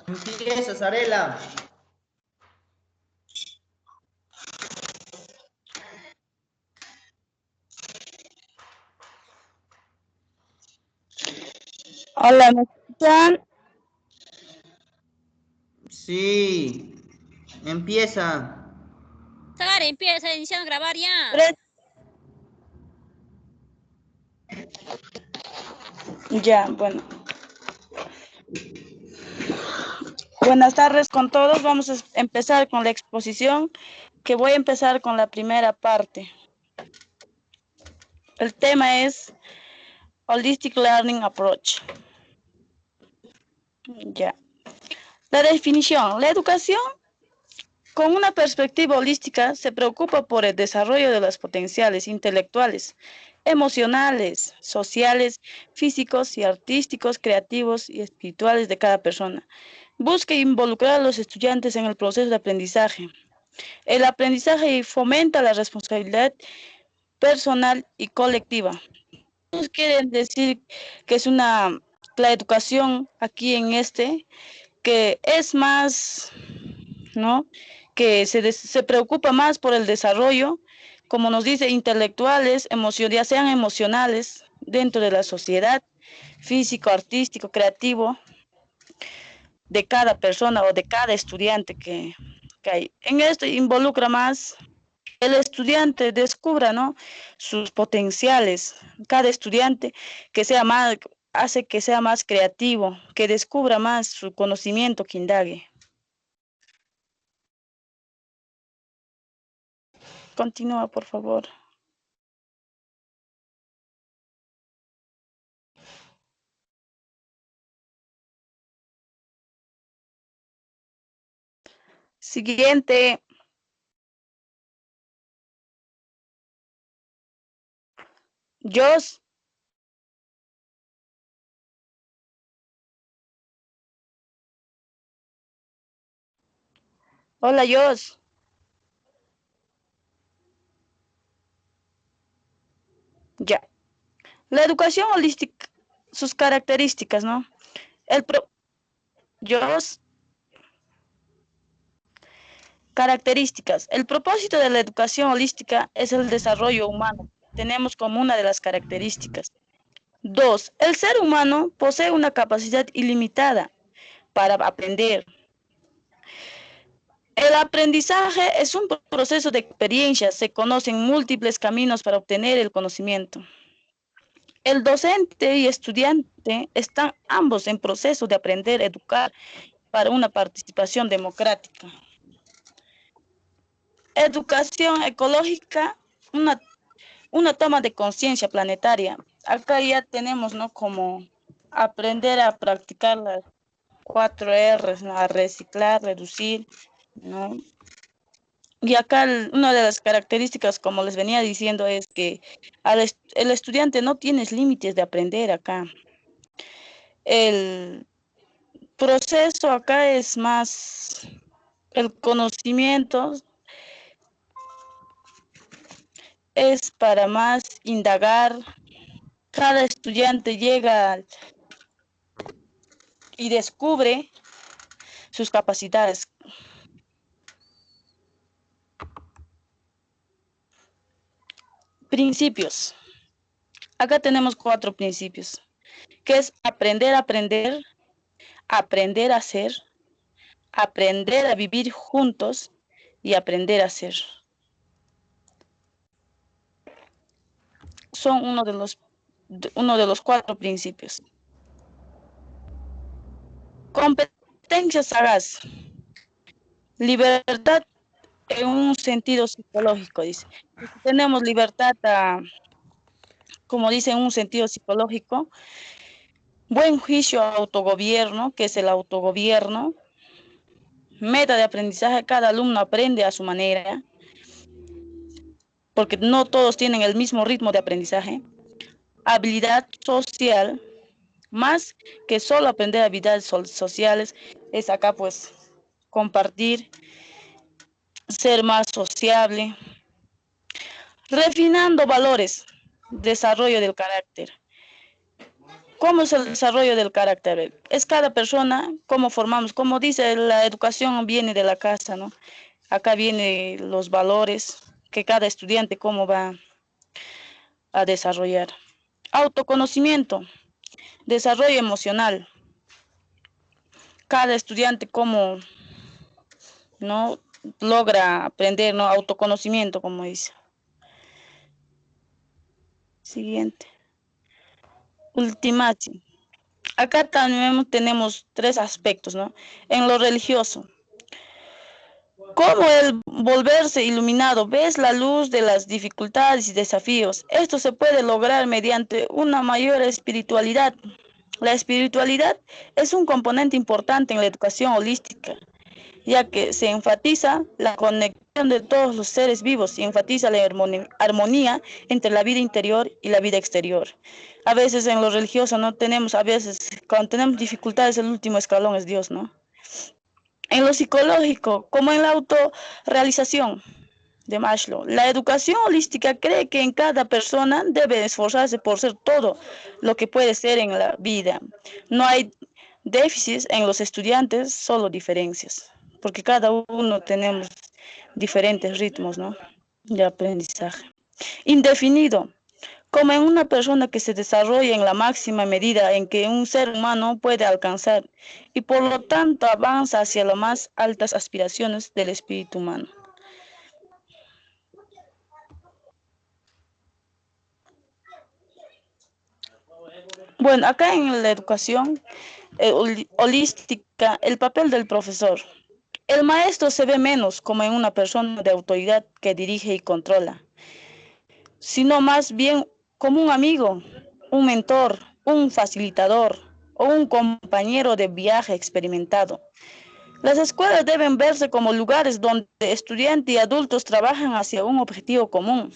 Empieza, Sarela. Hola, ¿me escuchan? Sí. Empieza. Sara, empieza iniciando a grabar ya. Ya, bueno. Buenas tardes con todos. Vamos a empezar con la exposición, que voy a empezar con la primera parte. El tema es Holistic Learning Approach. Ya. La definición. La educación con una perspectiva holística se preocupa por el desarrollo de los potenciales intelectuales, emocionales, sociales, físicos y artísticos, creativos y espirituales de cada persona. Busca involucrar a los estudiantes en el proceso de aprendizaje. El aprendizaje fomenta la responsabilidad personal y colectiva. Ellos quieren decir que es la educación aquí en que es más, ¿no? Que se preocupa más por el desarrollo, como nos dice, intelectuales, ya sean emocionales dentro de la sociedad, físico, artístico, creativo, de cada persona o de cada estudiante que hay. En esto involucra más el estudiante descubra, ¿no?, sus potenciales. Cada estudiante que sea más, hace que sea más creativo, que descubra más su conocimiento, que indague. Continúa, por favor. Siguiente. Jos. Hola, Jos. Ya. La educación holística, sus características, ¿no? Jos. Características. El propósito de la educación holística es el desarrollo humano. Tenemos como una de las características. 2. El ser humano posee una capacidad ilimitada para aprender. El aprendizaje es un proceso de experiencias. Se conocen múltiples caminos para obtener el conocimiento. El docente y estudiante están ambos en proceso de aprender a educar para una participación democrática. Educación ecológica, una toma de conciencia planetaria. Acá ya tenemos, ¿no?, como aprender a practicar las 4 R's, ¿no?, a reciclar, reducir, ¿no? Y acá una de las características, como les venía diciendo, es que el estudiante no tiene límites de aprender acá. El proceso acá es más el conocimiento, es para más indagar. Cada estudiante llega y descubre sus capacidades. Principios. Acá tenemos 4 principios, que es aprender a aprender, aprender a ser, aprender a vivir juntos y aprender a ser. Son uno de los 4 principios. Competencias sagaz. Libertad en un sentido psicológico, dice. Tenemos libertad, como dice, en un sentido psicológico. Buen juicio, autogobierno, que es el autogobierno. Meta de aprendizaje, cada alumno aprende a su manera, porque no todos tienen el mismo ritmo de aprendizaje. Habilidad social, más que solo aprender habilidades sociales, es acá pues compartir, ser más sociable. Refinando valores, desarrollo del carácter. ¿Cómo es el desarrollo del carácter? Es cada persona, cómo formamos, como dice, la educación viene de la casa, ¿no? Acá vienen los valores que cada estudiante cómo va a desarrollar. Autoconocimiento, desarrollo emocional. Cada estudiante cómo no logra aprender, ¿no? Autoconocimiento, como dice. Siguiente. Ultimatum. Acá también tenemos tres aspectos, ¿no? En lo religioso, cómo el volverse iluminado, ves la luz de las dificultades y desafíos. Esto se puede lograr mediante una mayor espiritualidad. La espiritualidad es un componente importante en la educación holística, ya que se enfatiza la conexión de todos los seres vivos y enfatiza la armonía entre la vida interior y la vida exterior. A veces en lo religioso no tenemos, a veces cuando tenemos dificultades el último escalón es Dios, ¿no? En lo psicológico, como en la autorrealización de Maslow, la educación holística cree que en cada persona debe esforzarse por ser todo lo que puede ser en la vida. No hay déficits en los estudiantes, solo diferencias, porque cada uno tenemos diferentes ritmos, ¿no? De aprendizaje. Indefinido, como en una persona que se desarrolla en la máxima medida en que un ser humano puede alcanzar y por lo tanto avanza hacia las más altas aspiraciones del espíritu humano. Bueno, acá en la educación holística, el papel del profesor. El maestro se ve menos como en una persona de autoridad que dirige y controla, sino más bien como un amigo, un mentor, un facilitador o un compañero de viaje experimentado. Las escuelas deben verse como lugares donde estudiantes y adultos trabajan hacia un objetivo común.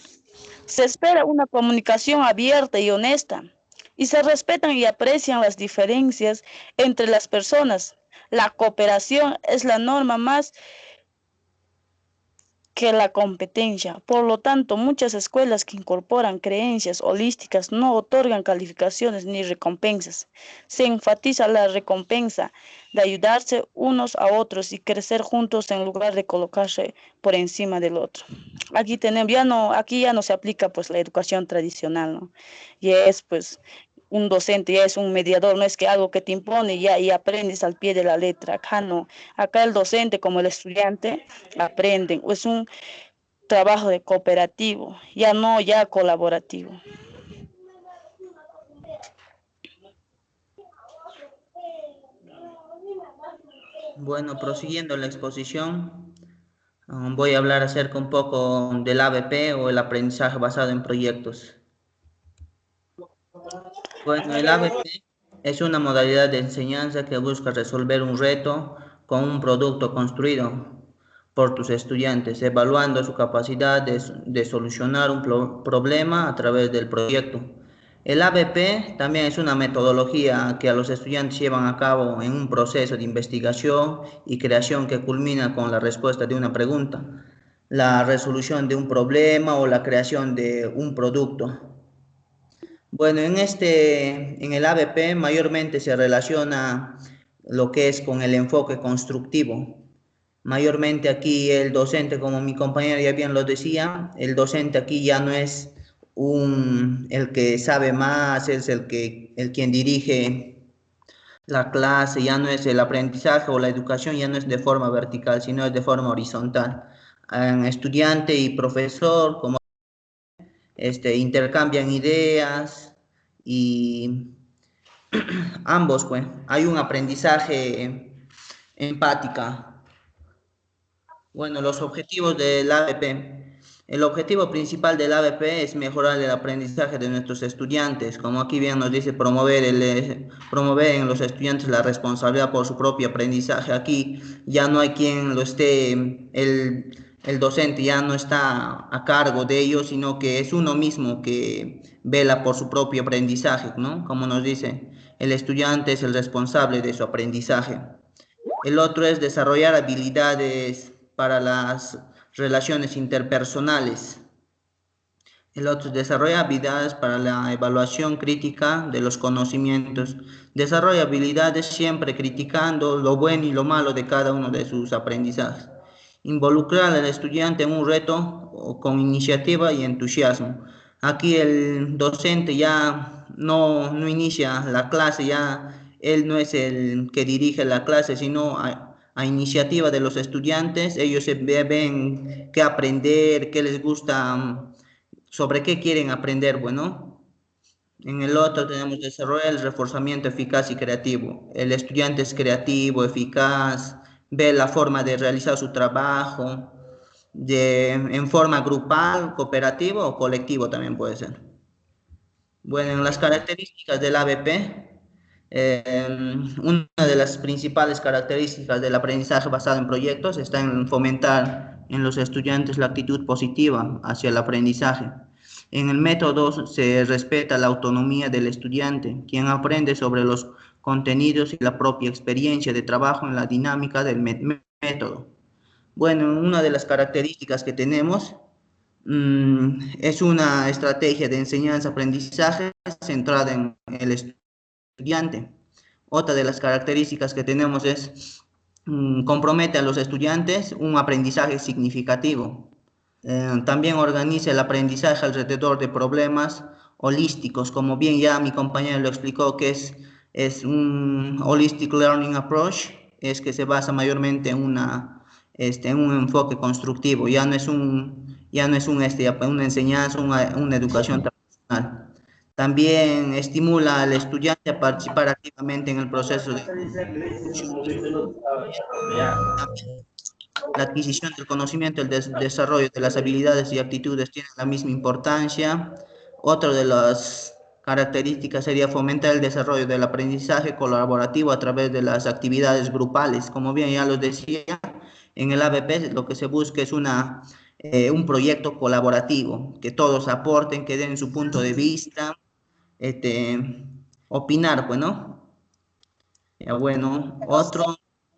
Se espera una comunicación abierta y honesta, y se respetan y aprecian las diferencias entre las personas. La cooperación es la norma más que la competencia. Por lo tanto, muchas escuelas que incorporan creencias holísticas no otorgan calificaciones ni recompensas. Se enfatiza la recompensa de ayudarse unos a otros y crecer juntos en lugar de colocarse por encima del otro. Aquí tenemos, aquí ya no se aplica pues la educación tradicional, ¿no? Y es pues un docente, ya es un mediador, no es que algo que te impone ya y aprendes al pie de la letra. Acá no, acá el docente como el estudiante aprenden, es un trabajo de cooperativo, ya no ya colaborativo. Bueno, prosiguiendo la exposición, voy a hablar acerca un poco del ABP o el aprendizaje basado en proyectos. Bueno, el ABP es una modalidad de enseñanza que busca resolver un reto con un producto construido por tus estudiantes, evaluando su capacidad de solucionar un problema a través del proyecto. El ABP también es una metodología que a los estudiantes llevan a cabo en un proceso de investigación y creación que culmina con la respuesta de una pregunta, la resolución de un problema o la creación de un producto. Bueno, en el ABP mayormente se relaciona lo que es con el enfoque constructivo. Mayormente aquí el docente, como mi compañero ya bien lo decía, el docente aquí ya no es el que sabe más, es el quien dirige la clase, ya no es el aprendizaje o la educación, ya no es de forma vertical, sino es de forma horizontal. Estudiante y profesor, como intercambian ideas y ambos, pues, hay un aprendizaje empática. Bueno, los objetivos del ABP. El objetivo principal del ABP es mejorar el aprendizaje de nuestros estudiantes, como aquí bien nos dice, promover en los estudiantes la responsabilidad por su propio aprendizaje. Aquí ya no hay quien lo esté, el docente ya no está a cargo de ellos, sino que es uno mismo que vela por su propio aprendizaje, ¿no? Como nos dice, el estudiante es el responsable de su aprendizaje. El otro es desarrollar habilidades para las relaciones interpersonales. El otro, desarrolla habilidades para la evaluación crítica de los conocimientos. Desarrolla habilidades siempre criticando lo bueno y lo malo de cada uno de sus aprendizajes. Involucrar al estudiante en un reto con iniciativa y entusiasmo. Aquí el docente ya no inicia la clase, ya él no es el que dirige la clase, sino a iniciativa de los estudiantes. Ellos se ven qué aprender, qué les gusta, sobre qué quieren aprender. Bueno, en el otro tenemos desarrollar el reforzamiento eficaz y creativo. El estudiante es creativo, eficaz, ve la forma de realizar su trabajo en forma grupal, cooperativo o colectivo también puede ser. Bueno, en las características del ABP, una de las principales características del aprendizaje basado en proyectos está en fomentar en los estudiantes la actitud positiva hacia el aprendizaje. En el método se respeta la autonomía del estudiante, quien aprende sobre los contenidos y la propia experiencia de trabajo en la dinámica del método. Bueno, una de las características que tenemos es una estrategia de enseñanza-aprendizaje centrada en el estudiante. Otra de las características que tenemos es compromete a los estudiantes un aprendizaje significativo. También organiza el aprendizaje alrededor de problemas holísticos, como bien ya mi compañero lo explicó, que es un Holistic Learning Approach, es que se basa mayormente en un enfoque constructivo, ya no es una enseñanza, una educación tradicional. También estimula al estudiante a participar activamente en el proceso de la adquisición del conocimiento, el desarrollo de las habilidades y actitudes tienen la misma importancia. Otra de las características sería fomentar el desarrollo del aprendizaje colaborativo a través de las actividades grupales. Como bien ya los decía, en el ABP lo que se busca es un proyecto colaborativo, que todos aporten, que den su punto de vista, opinar, pues, ¿no? Ya, bueno, otra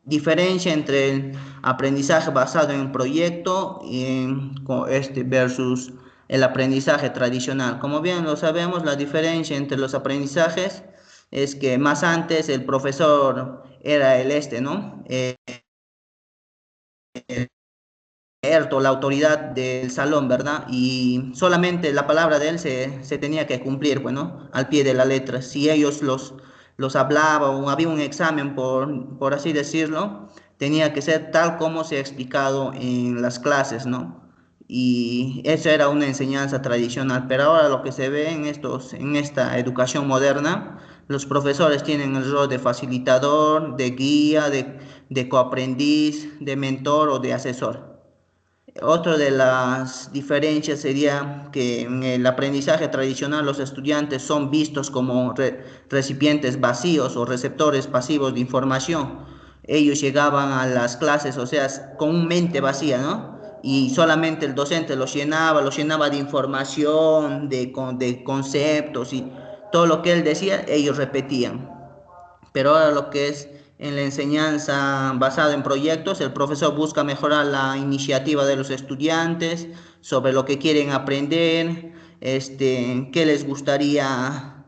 diferencia entre el aprendizaje basado en proyecto versus el aprendizaje tradicional. Como bien lo sabemos, la diferencia entre los aprendizajes es que más antes el profesor era ¿no? La autoridad del salón, ¿verdad? Y solamente la palabra de él se tenía que cumplir, bueno, al pie de la letra. Si ellos los hablaban o había un examen, por así decirlo, tenía que ser tal como se ha explicado en las clases, ¿no? Y eso era una enseñanza tradicional, pero ahora lo que se ve en esta educación moderna, los profesores tienen el rol de facilitador, de guía, de coaprendiz, de mentor o de asesor. Otra de las diferencias sería que en el aprendizaje tradicional los estudiantes son vistos como recipientes vacíos o receptores pasivos de información. Ellos llegaban a las clases, o sea, con una mente vacía, ¿no? Y solamente el docente los llenaba de información, de conceptos y todo lo que él decía, ellos repetían. Pero ahora lo que es en la enseñanza basada en proyectos, el profesor busca mejorar la iniciativa de los estudiantes sobre lo que quieren aprender, qué les gustaría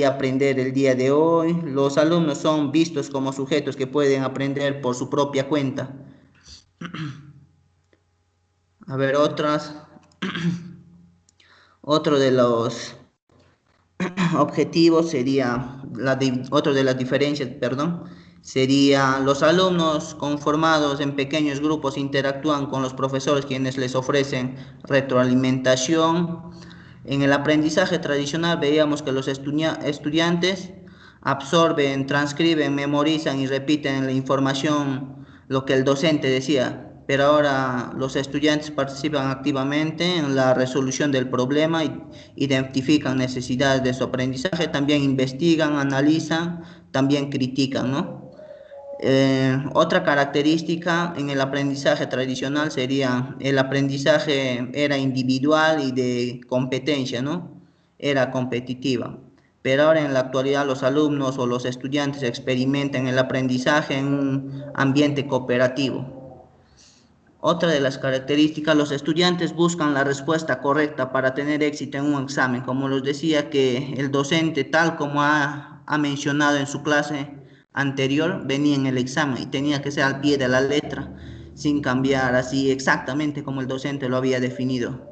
aprender el día de hoy. Los alumnos son vistos como sujetos que pueden aprender por su propia cuenta. A ver, otro de los objetivos sería, otro de las diferencias, perdón, sería los alumnos conformados en pequeños grupos interactúan con los profesores quienes les ofrecen retroalimentación. En el aprendizaje tradicional veíamos que los estudiantes absorben, transcriben, memorizan y repiten la información, lo que el docente decía, pero ahora los estudiantes participan activamente en la resolución del problema y identifican necesidades de su aprendizaje, también investigan, analizan, también critican, ¿no? Otra característica en el aprendizaje tradicional sería el aprendizaje era individual y de competencia, ¿no? Era competitiva. Pero ahora en la actualidad los alumnos o los estudiantes experimentan el aprendizaje en un ambiente cooperativo. Otra de las características, los estudiantes buscan la respuesta correcta para tener éxito en un examen. Como les decía, que el docente, tal como ha mencionado en su clase anterior, venía en el examen y tenía que ser al pie de la letra, sin cambiar así exactamente como el docente lo había definido.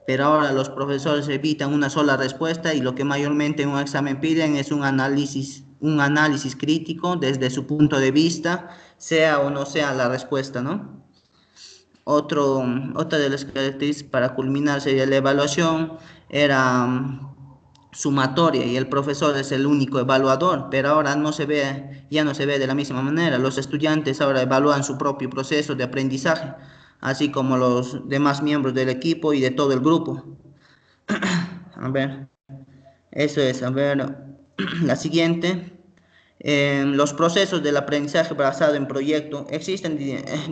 Pero ahora los profesores evitan una sola respuesta y lo que mayormente en un examen piden es un análisis crítico desde su punto de vista, sea o no sea la respuesta, ¿no? Otra de las características para culminar sería la evaluación, era sumatoria y el profesor es el único evaluador, pero ahora ya no se ve de la misma manera. Los estudiantes ahora evalúan su propio proceso de aprendizaje, así como los demás miembros del equipo y de todo el grupo. A ver, eso es, a ver, la siguiente. Los procesos del aprendizaje basado en proyecto. Existen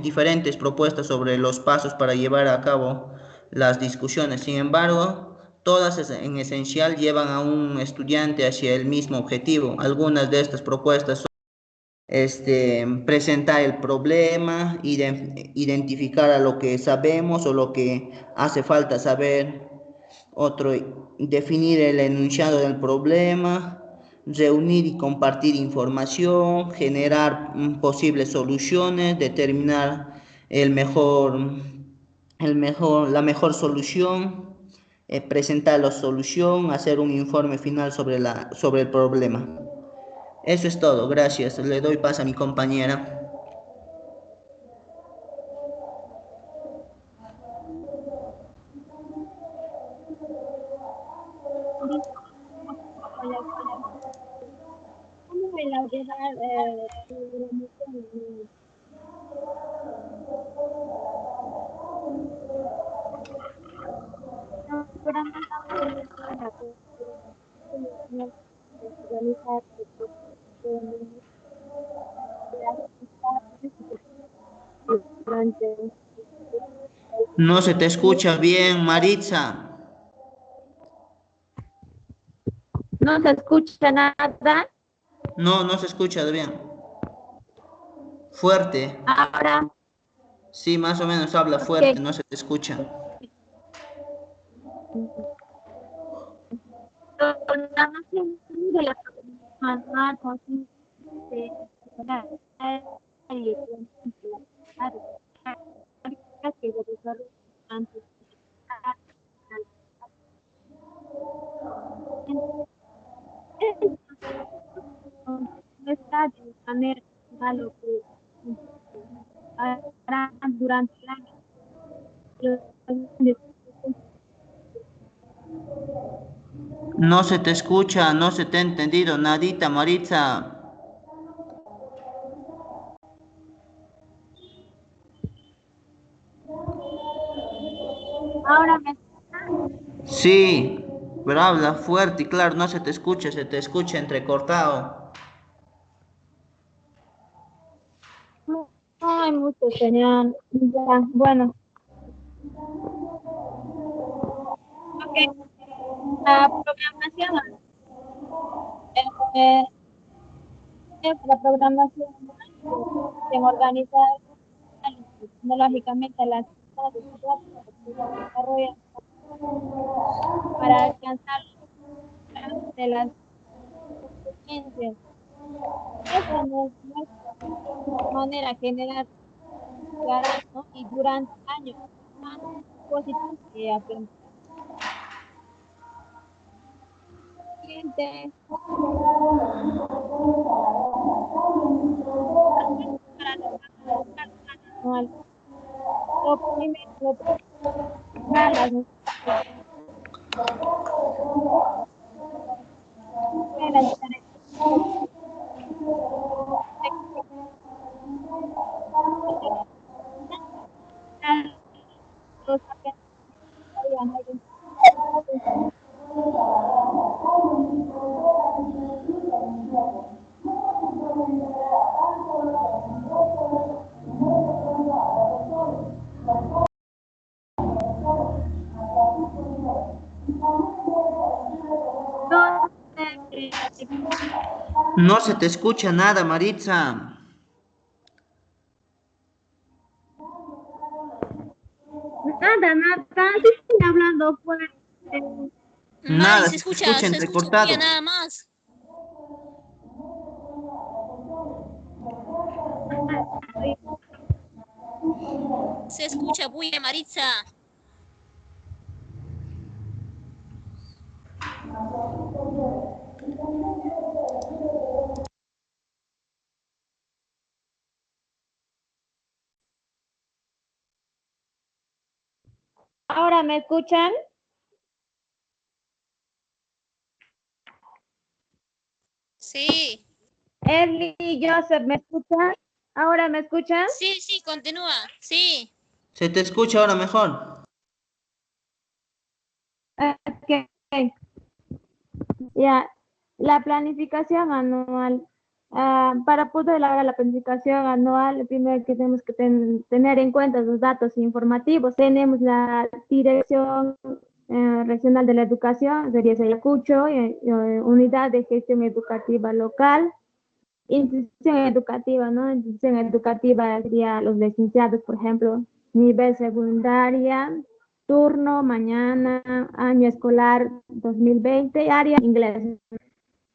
diferentes propuestas sobre los pasos para llevar a cabo las discusiones. Sin embargo, todas en esencial llevan a un estudiante hacia el mismo objetivo. Algunas de estas propuestas son presentar el problema, identificar a lo que sabemos o lo que hace falta saber. Otro, definir el enunciado del problema, reunir y compartir información, generar posibles soluciones, determinar la mejor solución, presentar la solución, hacer un informe final sobre el problema. Eso es todo, gracias. Le doy paso a mi compañera. ¿Cómo elaborar programación? Programación es una organizar durante No se te escucha bien, Maritza. no se escucha nada. No, no se escucha bien. Fuerte. Ahora, Sí, más o menos habla fuerte, ok. no se te escucha. Programación de la manual consiste en generar y implementar prácticas que se desarrollan antes no está de manera a lo que harán durante el año. No se te escucha, no se te ha entendido nadita, Maritza. Ahora me Sí, pero habla fuerte y claro, no se te escucha entrecortado. no hay mucho señal. Ya, bueno, ok. La programación eh, la programación en organizar tecnológicamente las actividades que se desarrollan para alcanzar de las ciencias. Esta nos muestra de manera general clara, ¿no? Y durante años positivos que aprendí. Siguiente, para anual. Lo primero, las diferentes los aprendizajes. No se te escucha nada, Maritza. Nada, sí estoy hablando fuerte. Nada, Mari, se escucha se escucha bulla entrecortado. nada más. Se escucha bulla, Maritza. ¿Ahora me escuchan? Sí, Erly y Joseph, ¿me escuchan? ¿Ahora me escuchan? sí, sí, continúa. Sí. Se te escucha ahora mejor. Ok. Ya, la planificación anual. Para poder lograr la planificación anual, primero que tenemos que tener en cuenta los datos informativos. Tenemos la Dirección Regional de la Educación, sería Ayacucho, Unidad de Gestión Educativa Local, institución educativa, ¿no? Institución educativa sería los licenciados, por ejemplo, nivel secundaria, turno, mañana, año escolar 2020, área inglés.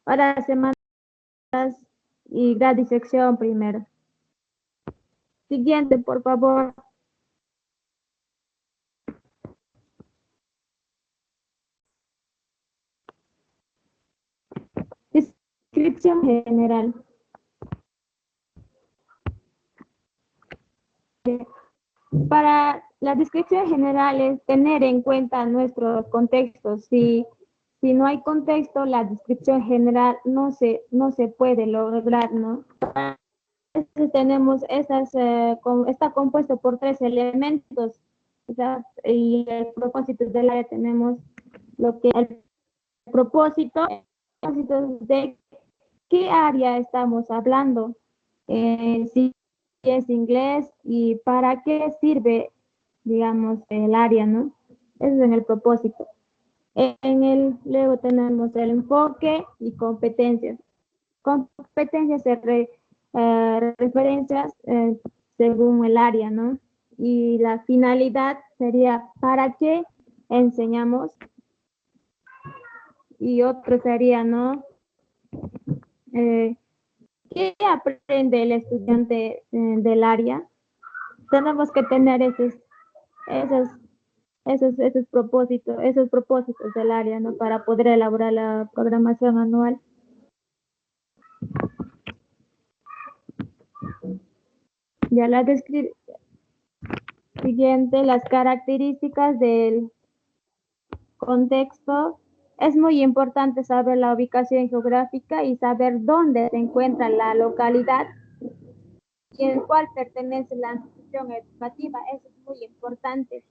Para semanas y grado y sección primero. Siguiente, por favor. Descripción general. Para la descripción general es tener en cuenta nuestros contextos. Si no hay contexto, la descripción general no se puede lograr, ¿no? Entonces tenemos está compuesto por 3 elementos, y el propósito del área tenemos el propósito, de qué área estamos hablando, si es inglés y para qué sirve, digamos, el área, ¿no? Eso es en el propósito. Luego tenemos el enfoque y competencias. Competencias referencias según el área, ¿no? Y la finalidad sería para qué enseñamos, y otro sería, ¿no? ¿Qué aprende el estudiante del área? Tenemos que tener esos, esos propósitos del área, ¿no? Para poder elaborar la programación anual. Ya la siguiente, las características del contexto. Es muy importante saber la ubicación geográfica y saber dónde se encuentra la localidad y en cuál pertenece la institución educativa. Eso es muy importante.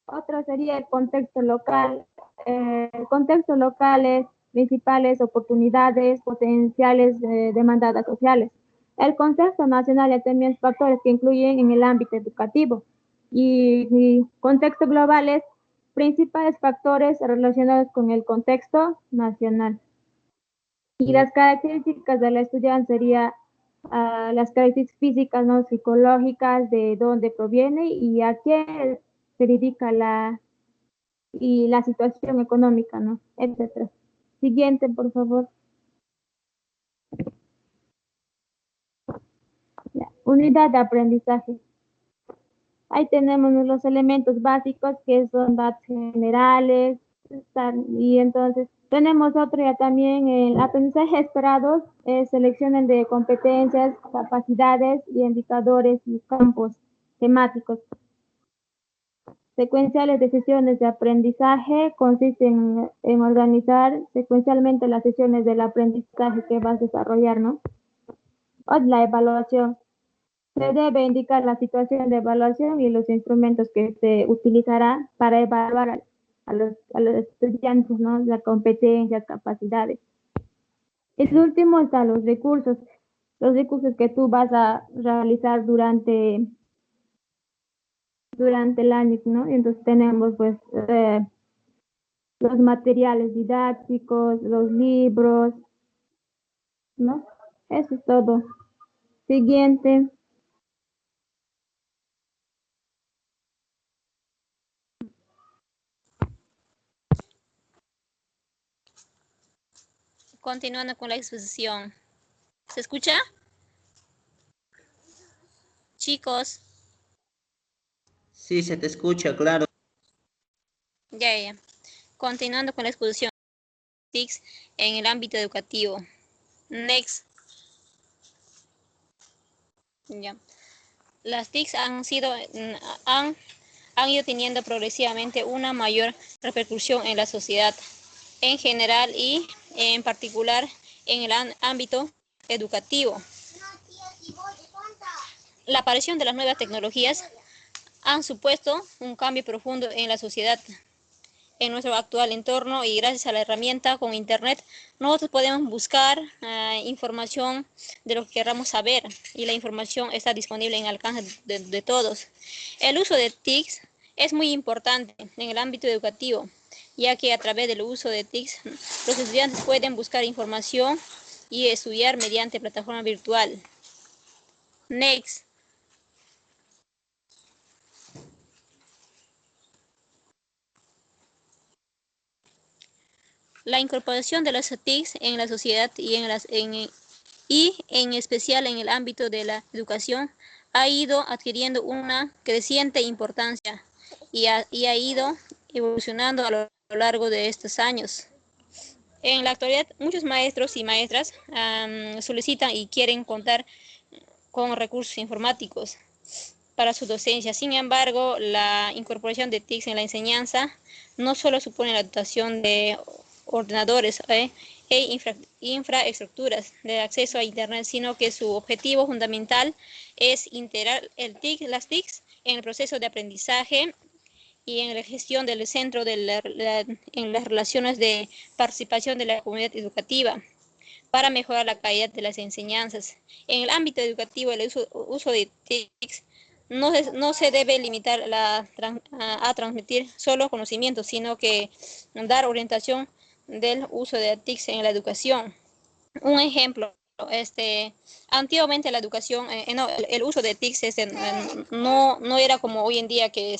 Otro sería el contexto local. El contexto local es principales oportunidades, potenciales demandadas sociales. El contexto nacional es también factores que incluyen en el ámbito educativo. Y contexto global es principales factores relacionados con el contexto nacional. Y las características de la estudiante sería las características físicas, no psicológicas, de dónde proviene y a qué se dedica y la situación económica, ¿no? Etcétera. Siguiente, por favor. Ya. Unidad de aprendizaje. Ahí tenemos los elementos básicos que son datos generales, y entonces tenemos otro ya también, el aprendizaje esperados, seleccionen de competencias, capacidades y indicadores y campos temáticos. Secuenciales de sesiones de aprendizaje consisten en organizar secuencialmente las sesiones del aprendizaje que vas a desarrollar, ¿no? O la evaluación. Se debe indicar la situación de evaluación y los instrumentos que se utilizará para evaluar a los estudiantes, ¿no? Las competencias, capacidades. El último están los recursos que tú vas a realizar durante el año, ¿no? Entonces tenemos pues los materiales didácticos, los libros, ¿no? Eso es todo. Siguiente. Continuando con la exposición. ¿Se escucha? Chicos, Sí, se te escucha, claro. ya. Continuando con la exposición de TICs en el ámbito educativo. Next. Ya. Las TICs han ido teniendo progresivamente una mayor repercusión en la sociedad en general y en particular en el ámbito educativo. La aparición de las nuevas tecnologías han supuesto un cambio profundo en la sociedad, en nuestro actual entorno, y gracias a la herramienta con Internet nosotros podemos buscar información de lo que queramos saber, y la información está disponible en el alcance de todos. El uso de TICs es muy importante en el ámbito educativo, ya que a través del uso de TICs los estudiantes pueden buscar información y estudiar mediante plataforma virtual. Next. La incorporación de las TICs en la sociedad y en especial en el ámbito de la educación ha ido adquiriendo una creciente importancia y ha ido evolucionando a lo largo de estos años. En la actualidad, muchos maestros y maestras solicitan y quieren contar con recursos informáticos para su docencia. Sin embargo, la incorporación de TICs en la enseñanza no solo supone la dotación de ordenadores e infraestructuras de acceso a Internet, sino que su objetivo fundamental es integrar las TICs en el proceso de aprendizaje y en la gestión del centro en las relaciones de participación de la comunidad educativa para mejorar la calidad de las enseñanzas. En el ámbito educativo, el uso de TICs no se debe limitar a transmitir solo conocimientos, sino que dar orientación del uso de TICs en la educación. Un ejemplo, antiguamente la educación, el uso de TICs no era como hoy en día que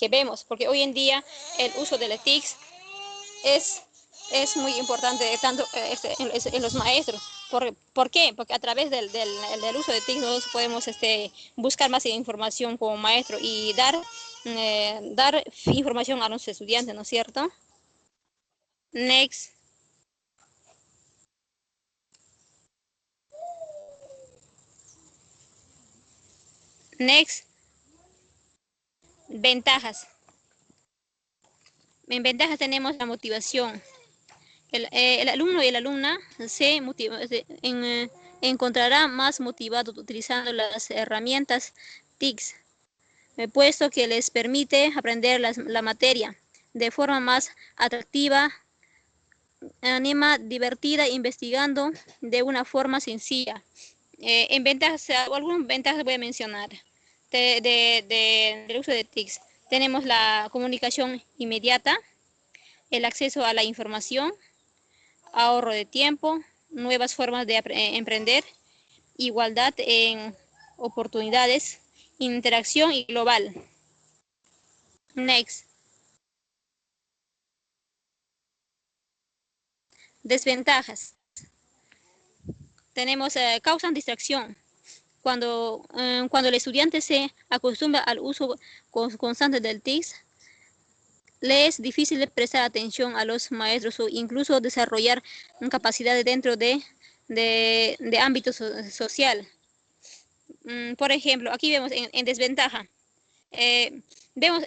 vemos, porque hoy en día el uso de las TICs es muy importante tanto en los maestros. ¿Por qué? Porque a través del uso de TIC nosotros podemos buscar más información como maestro y dar información a nuestros estudiantes, ¿no es cierto? Next. Next. Ventajas. En ventajas tenemos la motivación. El alumno y la alumna encontrará más motivado utilizando las herramientas TICs, puesto que les permite aprender la materia de forma más atractiva, anima, divertida, investigando de una forma sencilla. En ventajas, algunas ventajas voy a mencionar del uso de TICs. Tenemos la comunicación inmediata, el acceso a la información, ahorro de tiempo, nuevas formas de emprender, igualdad en oportunidades, interacción y global. Next. Desventajas. Tenemos, causan distracción. Cuando el estudiante se acostumbra al uso constante del TICs, le es difícil prestar atención a los maestros o incluso desarrollar capacidades dentro de ámbito social. Por ejemplo, aquí vemos en desventaja. Vemos,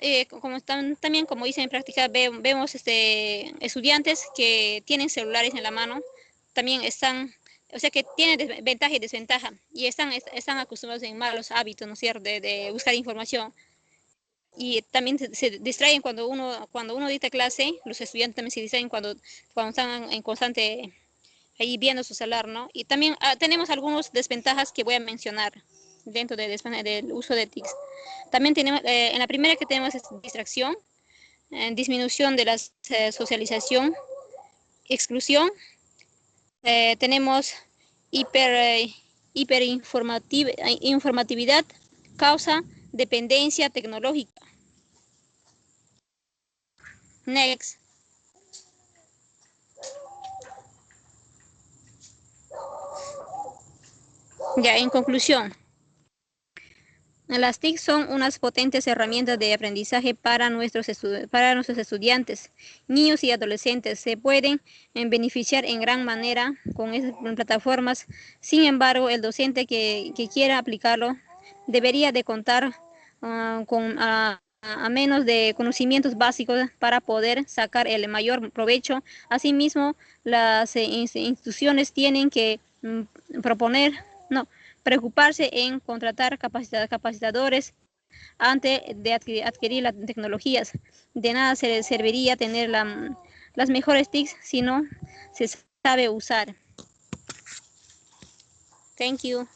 también como dicen en práctica, vemos estudiantes que tienen celulares en la mano, también están, o sea que tienen ventaja y desventaja, y están acostumbrados en malos hábitos, ¿no es cierto?, de buscar información. Y también se distraen cuando uno dicta clase, los estudiantes también se distraen cuando están en constante ahí viendo su celular, ¿no? Y también tenemos algunas desventajas que voy a mencionar dentro del uso de TICs. También tenemos, en la primera que tenemos es distracción, disminución de la socialización, exclusión, tenemos hiperinformatividad, causa dependencia tecnológica. Next. Ya, en conclusión, las TIC son unas potentes herramientas de aprendizaje para nuestros estudiantes, niños y adolescentes. Se pueden beneficiar en gran manera con estas plataformas. Sin embargo, el docente que quiera aplicarlo debería de contar con a menos de conocimientos básicos para poder sacar el mayor provecho. Asimismo, las instituciones tienen que preocuparse en contratar capacitadores antes de adquirir las tecnologías. De nada se serviría tener las mejores TICs si no se sabe usar. Thank you.